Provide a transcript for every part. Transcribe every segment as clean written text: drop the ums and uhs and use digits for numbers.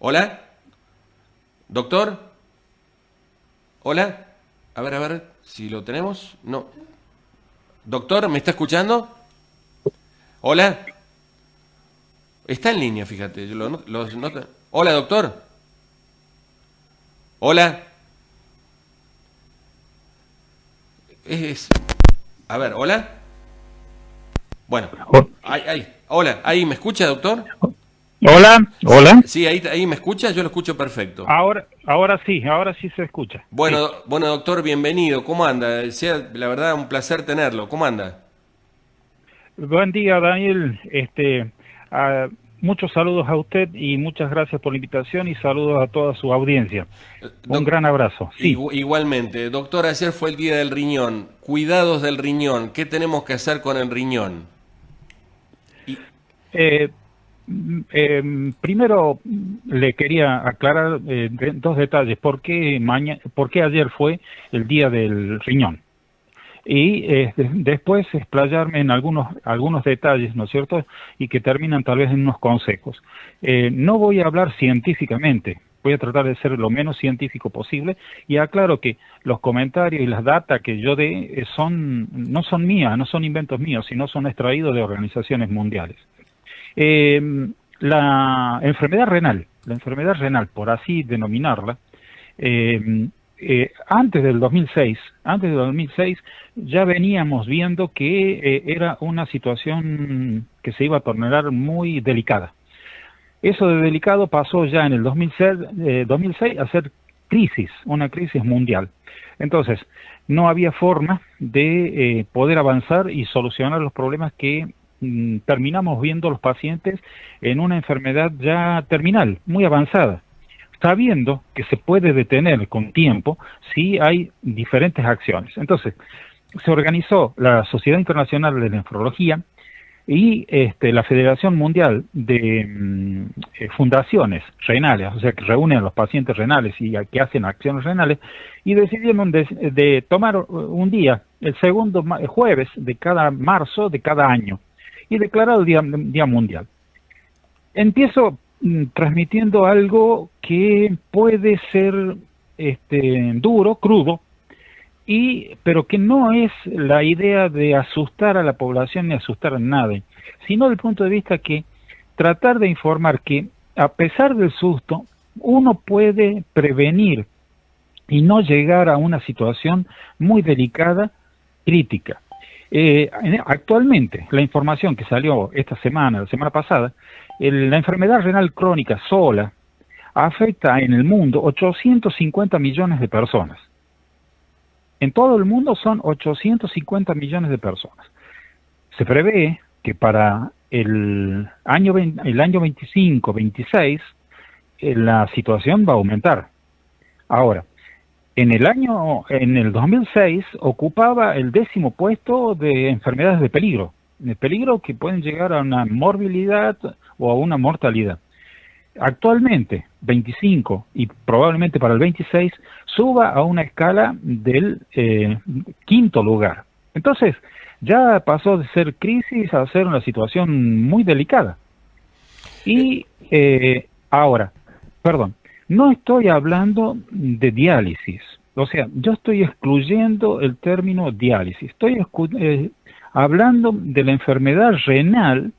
¿Hola? ¿Doctor? ¿Hola? A ver, si lo tenemos. No. ¿Doctor, me está escuchando? ¿Hola? Está en línea, fíjate. Hola, doctor. ¿Hola? Es... A ver, ¿hola? Bueno. O- Hola, ¿ahí me escucha, doctor? Hola, hola. Sí, ahí me escucha, yo lo escucho perfecto. Ahora sí se escucha. Sí. Bueno, doctor, bienvenido. ¿Cómo anda? Sea, la verdad, un placer tenerlo. ¿Cómo anda? Buen día, Daniel. Ah, muchos saludos a usted y muchas gracias por la invitación y saludos a toda su audiencia. Un Doc- gran abrazo. Sí. Igualmente, doctor, ayer fue el día del riñón. Cuidados del riñón. ¿Qué tenemos que hacer con el riñón? Y, Eh, Primero le quería aclarar dos detalles. ¿Por qué ayer fue el día del riñón? Y después explayarme en algunos detalles, ¿no es cierto? Y que terminan tal vez en unos consejos. No voy a hablar científicamente, voy a tratar de ser lo menos científico posible y aclaro que los comentarios y las datas que yo dé no son mías, no son inventos míos, sino son extraídos de organizaciones mundiales. Eh, la enfermedad renal, por así denominarla, eh, antes del 2006 ya veníamos viendo que era una situación que se iba a tornar muy delicada. Eso de delicado pasó ya en el 2006 a ser una crisis mundial. Entonces, no había forma de poder avanzar y solucionar los problemas que terminamos viendo los pacientes en una enfermedad ya terminal, muy avanzada, sabiendo que se puede detener con tiempo si hay diferentes acciones. Entonces, se organizó la Sociedad Internacional de Nefrología y la Federación Mundial de Fundaciones Renales, o sea, que reúnen a los pacientes renales y que hacen acciones renales, y decidieron de tomar un día, el segundo jueves de cada marzo de cada año, y declarar el día Mundial. Empiezo transmitiendo algo que puede ser duro, crudo, pero que no es la idea de asustar a la población ni asustar a nadie, sino del punto de vista que tratar de informar que a pesar del susto, uno puede prevenir y no llegar a una situación muy delicada, crítica. Actualmente, la información que salió esta semana, la semana pasada, la enfermedad renal crónica sola afecta en el mundo 850 millones de personas. En todo el mundo son 850 millones de personas. Se prevé que para el año 25-26 la situación va a aumentar. Ahora, en el 2006 ocupaba el 10º puesto de enfermedades de peligro que pueden llegar a una morbilidad o a una mortalidad. Actualmente, 25 y probablemente para el 26, suba a una escala del quinto lugar. Entonces, ya pasó de ser crisis a ser una situación muy delicada. Y ahora, perdón, no estoy hablando de diálisis. O sea, yo estoy excluyendo el término diálisis. Hablando de la enfermedad renal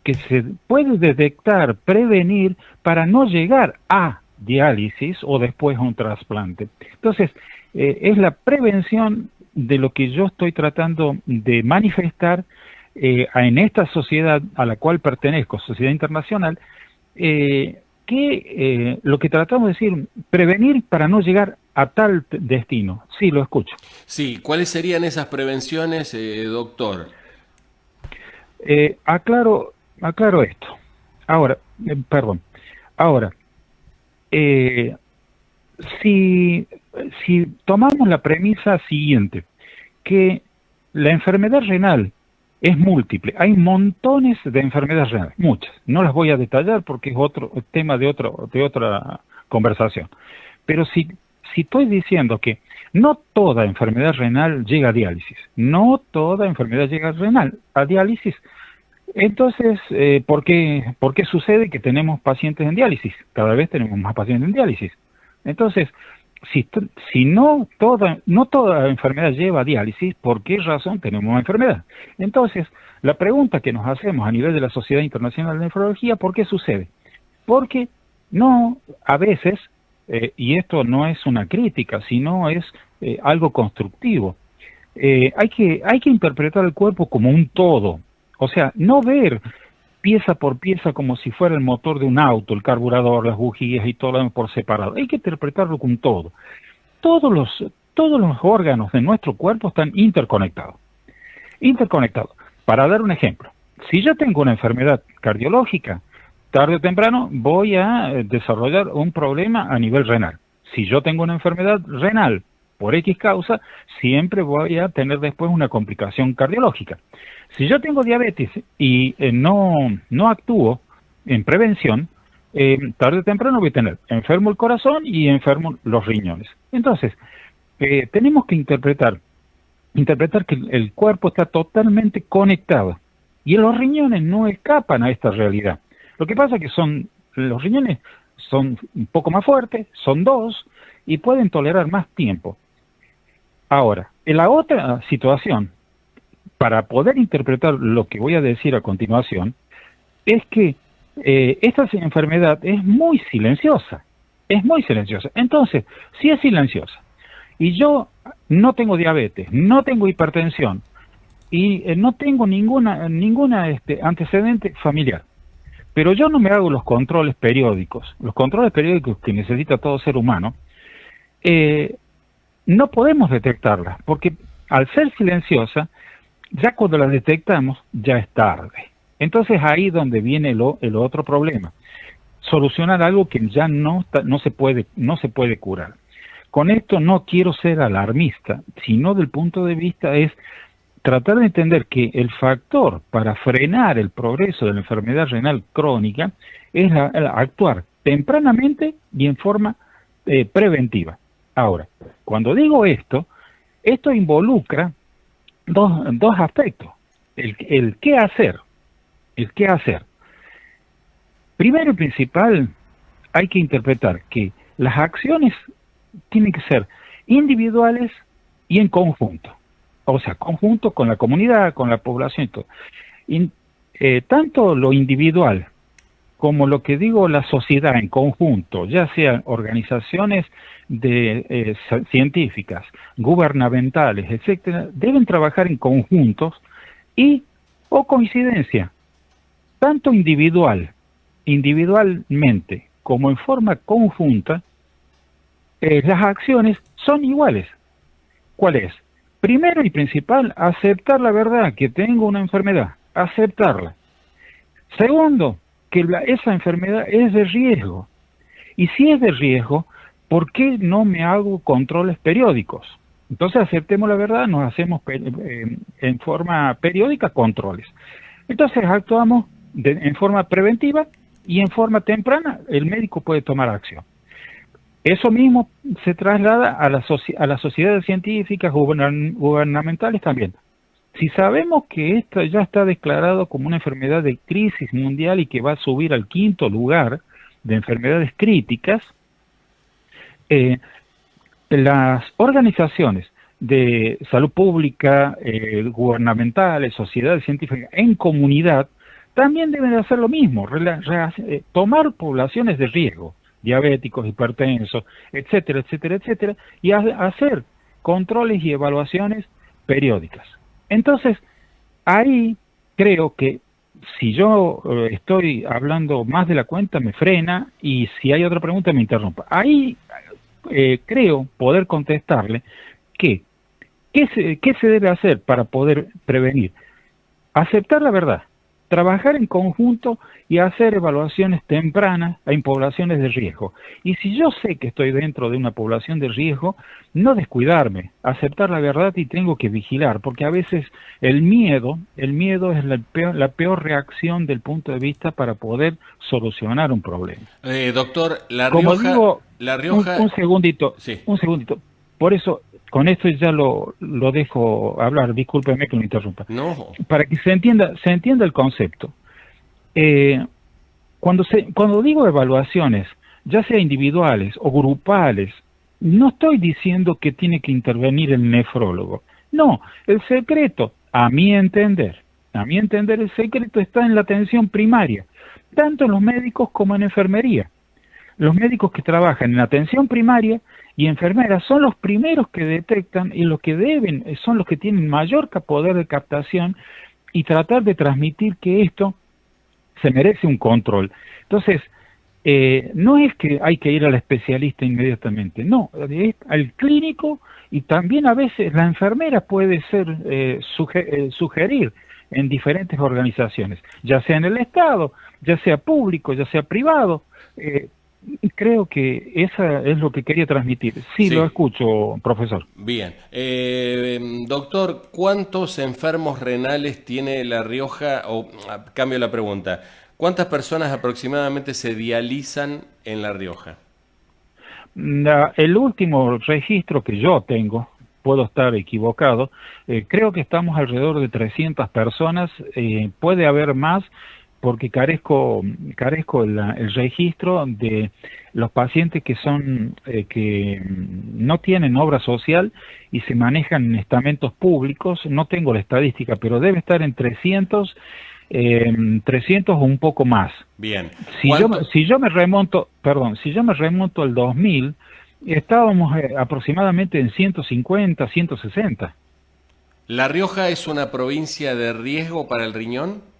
que se puede detectar, prevenir para no llegar a diálisis o después a un trasplante. Entonces, es la prevención de lo que yo estoy tratando de manifestar en esta sociedad a la cual pertenezco, Sociedad Internacional, que lo que tratamos de decir, prevenir para no llegar a tal destino. Sí, lo escucho. sí, ¿cuáles serían esas prevenciones, doctor? Aclaro esto. Ahora, perdón. Ahora, eh, si, si tomamos la premisa siguiente, que la enfermedad renal es múltiple, hay montones de enfermedades renales, muchas, no las voy a detallar porque es otro tema de otra conversación, pero si estoy diciendo que no toda enfermedad renal llega a diálisis, no toda enfermedad llega a diálisis, Entonces, ¿por qué sucede que tenemos pacientes en diálisis? Cada vez tenemos más pacientes en diálisis. Entonces, si no toda enfermedad lleva a diálisis, ¿por qué razón tenemos una enfermedad? Entonces, la pregunta que nos hacemos a nivel de la Sociedad Internacional de Nefrología, ¿por qué sucede? Porque no, a veces, y esto no es una crítica, sino es algo constructivo, hay que interpretar el cuerpo como un todo. O sea, no ver pieza por pieza como si fuera el motor de un auto, el carburador, las bujías y todo lo demás por separado. Hay que interpretarlo como un todo. Todos los, todos los órganos de nuestro cuerpo están interconectados. Interconectados. Para dar un ejemplo, si yo tengo una enfermedad cardiológica, tarde o temprano voy a desarrollar un problema a nivel renal. Si yo tengo una enfermedad renal por X causa, siempre voy a tener después una complicación cardiológica. Si yo tengo diabetes y no actúo en prevención, tarde o temprano voy a tener enfermo el corazón y enfermo los riñones. Entonces, tenemos que interpretar que el cuerpo está totalmente conectado y los riñones no escapan a esta realidad. Lo que pasa es que los riñones son un poco más fuertes, son dos y pueden tolerar más tiempo. Ahora, en la otra situación, para poder interpretar lo que voy a decir a continuación, es que esta enfermedad es muy silenciosa, Entonces, si es silenciosa y yo no tengo diabetes, no tengo hipertensión y no tengo ninguna antecedente familiar, pero yo no me hago los controles periódicos que necesita todo ser humano, no podemos detectarla, porque al ser silenciosa, ya cuando la detectamos, ya es tarde. Entonces ahí es donde viene el otro problema. Solucionar algo que ya no se puede curar. Con esto no quiero ser alarmista, sino del punto de vista es tratar de entender que el factor para frenar el progreso de la enfermedad renal crónica es actuar tempranamente y en forma preventiva. Ahora, cuando digo esto involucra dos aspectos. El qué hacer. Primero y principal, hay que interpretar que las acciones tienen que ser individuales y en conjunto. O sea, conjunto con la comunidad, con la población y todo. Tanto lo individual como lo que digo la sociedad en conjunto, ya sean organizaciones científicas, gubernamentales, etcétera, deben trabajar en conjuntos o coincidencia, tanto individualmente como en forma conjunta, las acciones son iguales. ¿Cuál es? Primero y principal, aceptar la verdad, que tengo una enfermedad, aceptarla. Segundo, que esa enfermedad es de riesgo. Y si es de riesgo, ¿por qué no me hago controles periódicos? Entonces aceptemos la verdad, nos hacemos en forma periódica controles. Entonces actuamos en forma preventiva y en forma temprana el médico puede tomar acción. Eso mismo se traslada a las sociedades científicas gubernamentales también. Si sabemos que esto ya está declarado como una enfermedad de crisis mundial y que va a subir al 5º lugar de enfermedades críticas, las organizaciones de salud pública, gubernamentales, sociedades científicas en comunidad, también deben hacer lo mismo, tomar poblaciones de riesgo, diabéticos, hipertensos, etcétera, etcétera, etcétera, y hacer controles y evaluaciones periódicas. Entonces, ahí creo que si yo estoy hablando más de la cuenta, me frena, y si hay otra pregunta, me interrumpa. Ahí creo poder contestarle que ¿qué se debe hacer para poder prevenir? Aceptar la verdad, trabajar en conjunto y hacer evaluaciones tempranas en poblaciones de riesgo. Y si yo sé que estoy dentro de una población de riesgo, no descuidarme, aceptar la verdad y tengo que vigilar, porque a veces el miedo es la peor reacción del punto de vista para poder solucionar un problema. Doctor, La Como Rioja... digo, La Rioja... un segundito. Por eso, con esto ya lo dejo hablar, discúlpeme que lo interrumpa. No. Para que se entienda el concepto. Cuando digo evaluaciones, ya sea individuales o grupales, no estoy diciendo que tiene que intervenir el nefrólogo. No, el secreto, a mi entender, el secreto está en la atención primaria, tanto en los médicos como en enfermería. Los médicos que trabajan en atención primaria y enfermeras son los primeros que detectan y los que son los que tienen mayor poder de captación y tratar de transmitir que esto se merece un control. Entonces, no es que hay que ir al especialista inmediatamente, no, es al clínico, y también a veces la enfermera puede ser sugerir en diferentes organizaciones, ya sea en el Estado, ya sea público, ya sea privado. Creo que esa es lo que quería transmitir. Sí, Sí. lo escucho, profesor. Bien. Doctor, ¿cuántos enfermos renales tiene La Rioja? O cambio la pregunta. ¿Cuántas personas aproximadamente se dializan en La Rioja? El último registro que yo tengo, puedo estar equivocado, creo que estamos alrededor de 300 personas, puede haber más porque carezco el registro de los pacientes que son que no tienen obra social y se manejan en estamentos públicos. No tengo la estadística, pero debe estar en 300 o un poco más. Bien. Si yo me remonto al 2000, estábamos aproximadamente en 150, 160. ¿La Rioja es una provincia de riesgo para el riñón?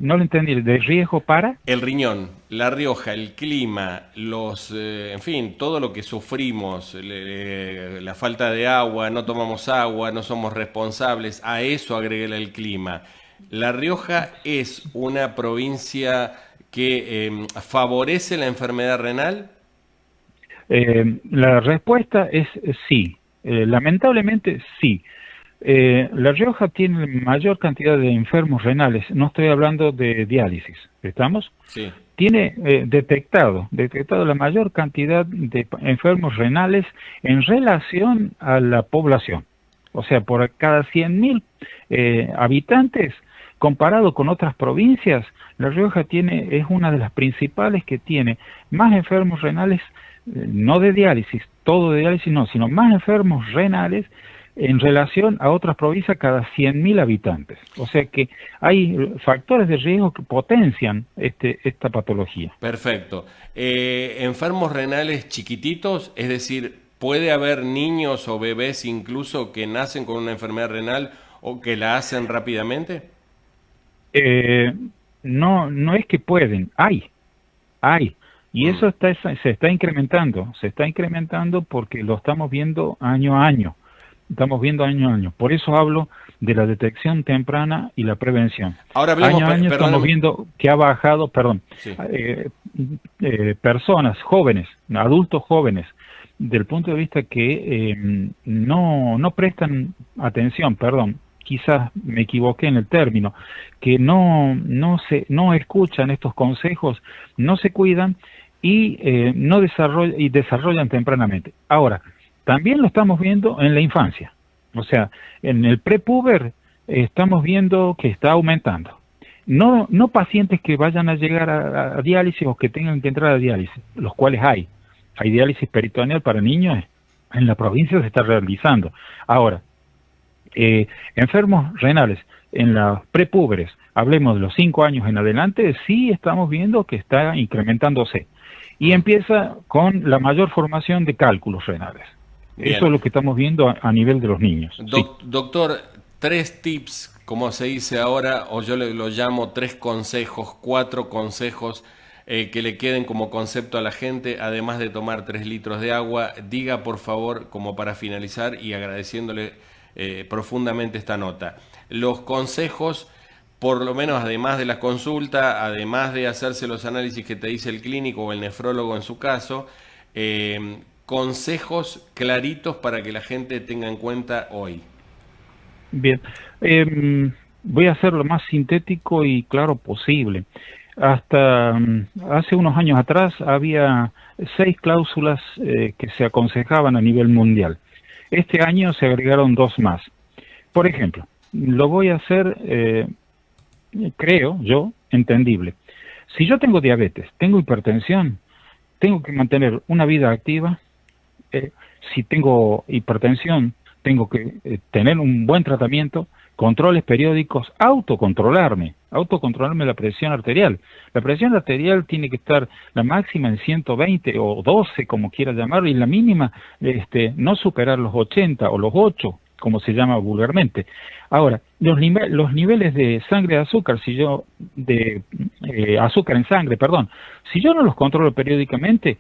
No lo entendí, ¿de riesgo para? El riñón, La Rioja, el clima, en fin, todo lo que sufrimos, la falta de agua, no tomamos agua, no somos responsables, a eso agregué el clima. ¿La Rioja es una provincia que favorece la enfermedad renal? La respuesta es sí. Lamentablemente sí. La Rioja tiene mayor cantidad de enfermos renales, no estoy hablando de diálisis, ¿estamos? Sí. Tiene detectado la mayor cantidad de enfermos renales en relación a la población. O sea, por cada 100.000 habitantes, comparado con otras provincias, La Rioja es una de las principales que tiene más enfermos renales, no de diálisis, todo de diálisis no, sino más enfermos renales en relación a otras provincias cada 100.000 habitantes. O sea que hay factores de riesgo que potencian esta patología. Perfecto. Enfermos renales chiquititos, es decir, ¿puede haber niños o bebés incluso que nacen con una enfermedad renal o que la hacen rápidamente? No es que pueden, hay. Y eso se está incrementando porque lo estamos viendo año a año. Por eso hablo de la detección temprana y la prevención. Ahora hablemos, año a año estamos viendo que ha bajado, sí. Personas jóvenes, adultos jóvenes, del punto de vista que no prestan atención, quizás me equivoqué en el término, que no escuchan estos consejos, no se cuidan y desarrollan tempranamente. Ahora, también lo estamos viendo en la infancia, o sea, en el prepuber estamos viendo que está aumentando. No pacientes que vayan a llegar a diálisis o que tengan que entrar a diálisis, los cuales hay diálisis peritoneal para niños, en la provincia se está realizando. Ahora, enfermos renales en las prepúberes, hablemos de los 5 años en adelante, sí estamos viendo que está incrementándose. Y empieza con la mayor formación de cálculos renales. Bien. Eso es lo que estamos viendo a nivel de los niños. Sí. Doctor, 3 tips, como se dice ahora, o yo lo llamo 3 consejos, 4 consejos que le queden como concepto a la gente, además de tomar 3 litros de agua. Diga, por favor, como para finalizar y agradeciéndole profundamente esta nota. Los consejos, por lo menos además de la consulta, además de hacerse los análisis que te dice el clínico o el nefrólogo en su caso, consejos claritos para que la gente tenga en cuenta hoy. Bien, voy a ser lo más sintético y claro posible. Hasta hace unos años atrás había 6 cláusulas que se aconsejaban a nivel mundial. Este año se agregaron 2 más. Por ejemplo, lo voy a hacer, creo yo, entendible. Si yo tengo diabetes, tengo hipertensión, tengo que mantener una vida activa. Si tengo hipertensión, tengo que tener un buen tratamiento, controles periódicos, autocontrolarme la presión arterial. La presión arterial tiene que estar la máxima en 120 o 12, como quiera llamarlo, y la mínima no superar los 80 o los 8, como se llama vulgarmente. Ahora, los niveles de sangre de azúcar, azúcar en sangre, perdón, si yo no los controlo periódicamente,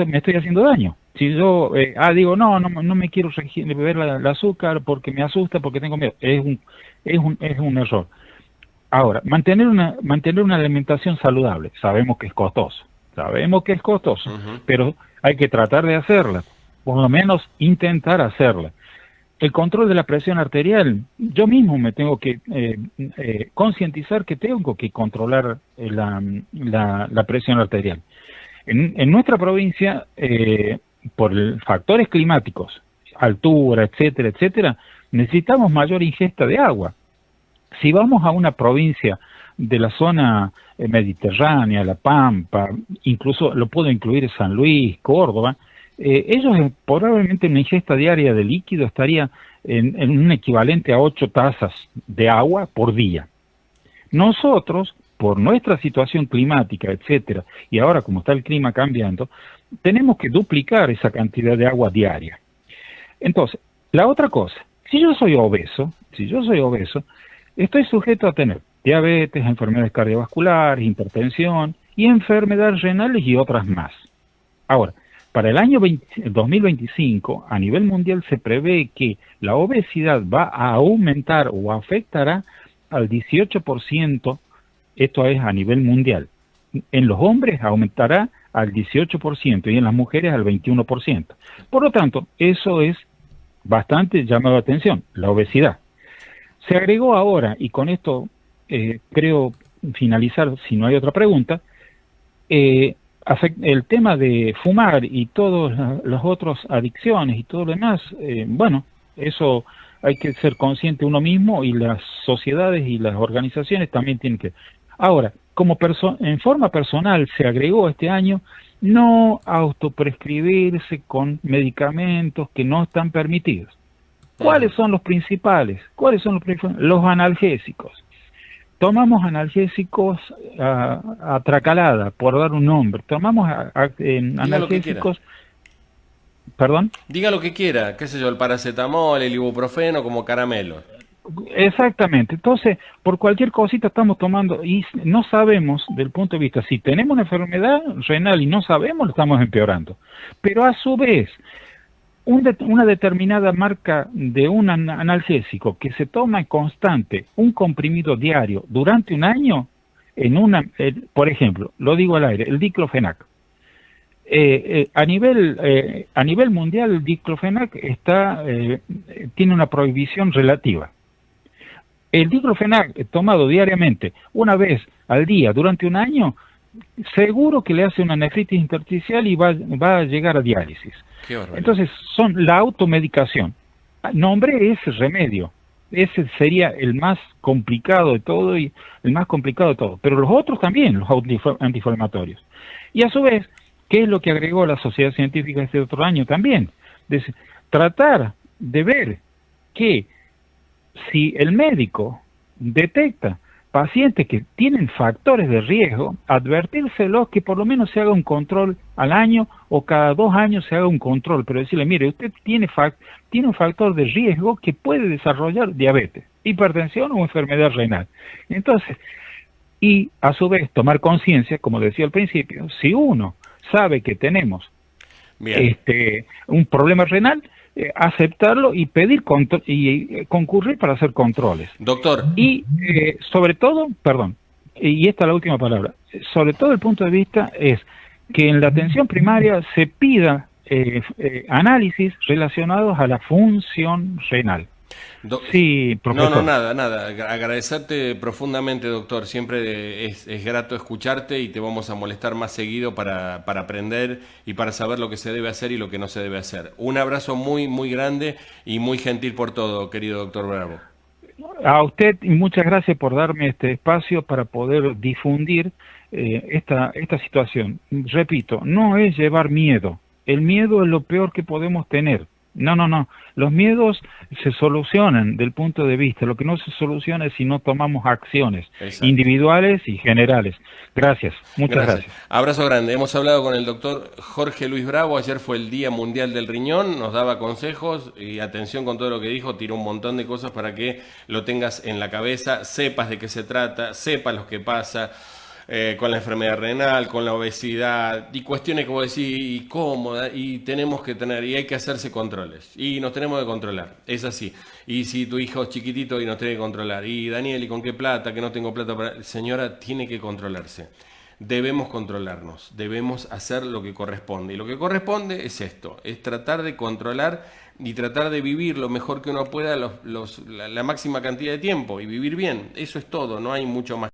me estoy haciendo daño. Si yo digo, no me quiero beber el azúcar porque me asusta, porque tengo miedo, es un error. Ahora, mantener una alimentación saludable, sabemos que es costoso, pero hay que tratar de hacerla, por lo menos intentar hacerla. El control de la presión arterial, yo mismo me tengo que concientizar que tengo que controlar la presión arterial. En nuestra provincia, por factores climáticos, altura, etcétera, necesitamos mayor ingesta de agua. Si vamos a una provincia de la zona mediterránea, La Pampa, incluso lo puedo incluir San Luis, Córdoba, ellos probablemente una ingesta diaria de líquido estaría en un equivalente a 8 tazas de agua por día. Nosotros, por nuestra situación climática, etcétera, y ahora como está el clima cambiando, tenemos que duplicar esa cantidad de agua diaria. Entonces, la otra cosa, si yo soy obeso, estoy sujeto a tener diabetes, enfermedades cardiovasculares, hipertensión y enfermedades renales y otras más. Ahora, para el año 2025, a nivel mundial se prevé que la obesidad va a aumentar o afectará al 18%, esto es a nivel mundial. En los hombres aumentará al 18% y en las mujeres al 21%. Por lo tanto, eso es bastante llamado la atención, la obesidad. Se agregó ahora, y con esto creo finalizar, si no hay otra pregunta, el tema de fumar y todas las otras adicciones y todo lo demás, eso hay que ser consciente uno mismo y las sociedades y las organizaciones también tienen que. Ahora, en forma personal se agregó este año no autoprescribirse con medicamentos que no están permitidos. ¿Cuáles son los principales? Los analgésicos. Tomamos analgésicos a tracalada, por dar un nombre. Tomamos analgésicos. ¿Perdón? Diga lo que quiera, qué sé yo, el paracetamol, el ibuprofeno como caramelo. Exactamente. Entonces, por cualquier cosita estamos tomando y no sabemos, del punto de vista, si tenemos una enfermedad renal y no sabemos, lo estamos empeorando. Pero a su vez, una determinada marca de un analgésico que se toma constante, un comprimido diario durante un año, por ejemplo, lo digo al aire, el diclofenac. A nivel mundial, el diclofenac tiene una prohibición relativa. El diclofenac tomado diariamente, una vez al día, durante un año, seguro que le hace una nefritis intersticial y va a llegar a diálisis. Entonces, son la automedicación. Nombré ese remedio. Ese sería el más complicado de todo pero los otros también, los antiinflamatorios. Y a su vez, ¿qué es lo que agregó la Sociedad Científica este otro año también? Tratar de ver que si el médico detecta pacientes que tienen factores de riesgo, advertírselos que por lo menos se haga un control al año o cada 2 años se haga un control, pero decirle, mire, usted tiene un factor de riesgo que puede desarrollar diabetes, hipertensión o enfermedad renal. Entonces, y a su vez tomar conciencia, como decía al principio, si uno sabe que tenemos un problema renal, aceptarlo y pedir concurrir para hacer controles. Doctor. Y sobre todo, y esta es la última palabra, sobre todo el punto de vista es que en la atención primaria se pida análisis relacionados a la función renal. Sí, No, no, profesor. nada, nada. Agradecerte profundamente, doctor. Siempre es grato escucharte y te vamos a molestar más seguido para aprender y para saber lo que se debe hacer y lo que no se debe hacer. Un abrazo muy, muy grande y muy gentil por todo, querido doctor Bravo. A usted y muchas gracias por darme este espacio para poder difundir esta situación. Repito, no es llevar miedo. El miedo es lo peor que podemos tener. No, no, no. Los miedos se solucionan del punto de vista. Lo que no se soluciona es si no tomamos acciones Exacto. individuales y generales. Gracias, muchas Gracias. gracias. Abrazo grande. Hemos hablado con el doctor Jorge Luis Bravo. Ayer fue el Día Mundial del Riñón. Nos daba consejos y atención con todo lo que dijo. Tiró un montón de cosas para que lo tengas en la cabeza, sepas de qué se trata, sepas lo que pasa con la enfermedad renal, con la obesidad y cuestiones que vos decís y cómoda y tenemos que tener y hay que hacerse controles y nos tenemos que controlar, es así. Y si tu hijo es chiquitito y nos tiene que controlar y Daniel, ¿y con qué plata? Que no tengo plata para... Señora, tiene que controlarse. Debemos controlarnos, debemos hacer lo que corresponde. Y lo que corresponde es esto, es tratar de controlar y tratar de vivir lo mejor que uno pueda la máxima cantidad de tiempo y vivir bien. Eso es todo, no hay mucho más.